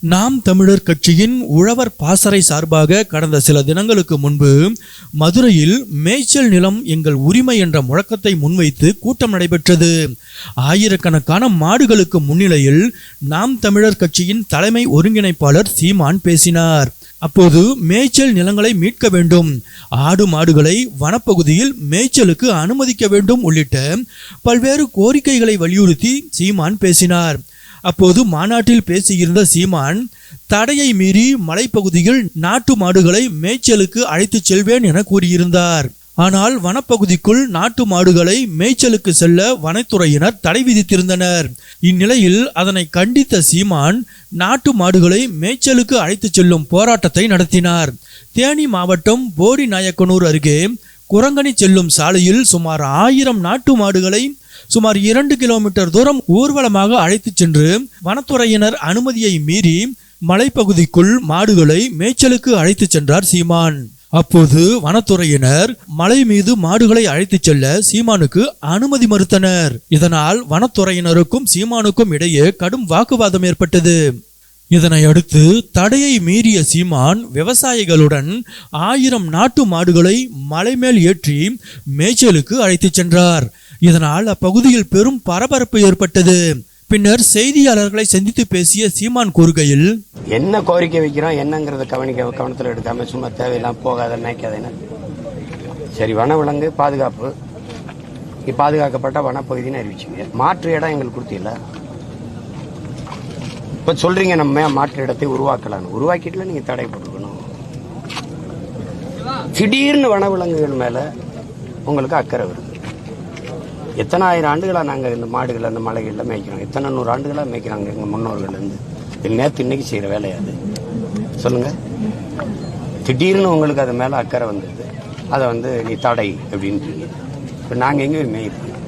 நாம் தமிழர் கட்சியின் உழவர் பாசறை சார்பாக கடந்த சில தினங்களுக்கு முன்பு மதுரையில் மேய்ச்சல் நிலம் எங்கள் உரிமை என்ற முழக்கத்தை முன்வைத்து கூட்டம் நடைபெற்றது. ஆயிரக்கணக்கான மாடுகளுக்கு முன்னிலையில் நாம் தமிழர் கட்சியின் தலைமை ஒருங்கிணைப்பாளர் சீமான் பேசினார். அப்போது மேய்ச்சல் நிலங்களை மீட்க வேண்டும், ஆடு மாடுகளை வனப்பகுதியில் மேய்ச்சலுக்கு அனுமதிக்க வேண்டும் உள்ளிட்ட பல்வேறு கோரிக்கைகளை வலியுறுத்தி சீமான் பேசினார். அப்போது மாநாட்டில் பேசியிருந்த சீமான் தடையை மீறி மலைப்பகுதியில் நாட்டு மாடுகளை மேய்ச்சலுக்கு அழைத்து செல்வேன் என கூறியிருந்தார். ஆனால் வனப்பகுதிக்குள் நாட்டு மாடுகளை மேய்ச்சலுக்கு செல்ல வனத்துறையினர் தடை விதித்திருந்தனர். இந்நிலையில் அதனை கண்டித்த சீமான் நாட்டு மாடுகளை மேய்ச்சலுக்கு அழைத்து செல்லும் போராட்டத்தை நடத்தினார். தேனி மாவட்டம் போடி நாயக்கனூர் அருகே குரங்கணி செல்லும் சாலையில் சுமார் 1000 நாட்டு மாடுகளை சுமார் 2 கிலோமீட்டர் தூரம் ஊர்வலமாக அழைத்து சென்று வனத்துறையினர் அனுமதியை மீறி மலைப்பகுதிக்குள் மாடுகளை மேய்ச்சலுக்கு அழைத்து சென்றார் சீமான். அப்போது வனத்துறையினர் மலை மீது மாடுகளை அழைத்து செல்ல சீமானுக்கு அனுமதி மறுத்தனர். இதனால் வனத்துறையினருக்கும் சீமானுக்கும் இடையே கடும் வாக்குவாதம் ஏற்பட்டது. இதனை அடுத்து தடையை மீறிய சீமான் விவசாயிகளுடன் 1000 நாட்டு மாடுகளை மலை மேல் ஏற்றி மேய்ச்சலுக்கு அழைத்து சென்றார். இதனால் அப்பகுதியில் பெரும் பரபரப்பு ஏற்பட்டது. பின்னர் செய்தியாளர்களை சந்தித்து பேசிய சீமான் கூறுகையில், என்ன கோரிக்கை வைக்கிறோம் என்னங்கிறத கவனத்தில் எடுக்காம சும்மா தேவையெல்லாம் போகாத நினைக்காதேன்னு. சரி, வனவிலங்கு பாதுகாப்பு பாதுகாக்கப்பட்ட வனப்பகுதின்னு அறிவிச்சிங்க. மாற்று இடம் எங்களுக்கு கொடுத்தீங்களா? இப்ப சொல்றீங்க நம்ம மாற்று இடத்தை உருவாக்கிட்டுல நீங்க தடை போட்டுக்கணும். திடீர்னு வனவிலங்குகள் மேல உங்களுக்கு அக்கறை வருது. எத்தனை ஆயிரம் ஆண்டுகளா நாங்க இந்த மாடுகள் அந்த மலைகள்ல மேய்க்கிறோம், எத்தனை 100 ஆண்டுகளா மேய்க்கிறாங்க எங்க முன்னோர்கள் இருந்து. இது நேற்று இன்னைக்கு செய்யற வேலையாது சொல்லுங்க. திடீர்னு உங்களுக்கு அது மேல அக்கறை வந்தது, அதை நீ தடை அப்படின்றீங்க. இப்ப நாங்க எங்க மேய்ப்போம்?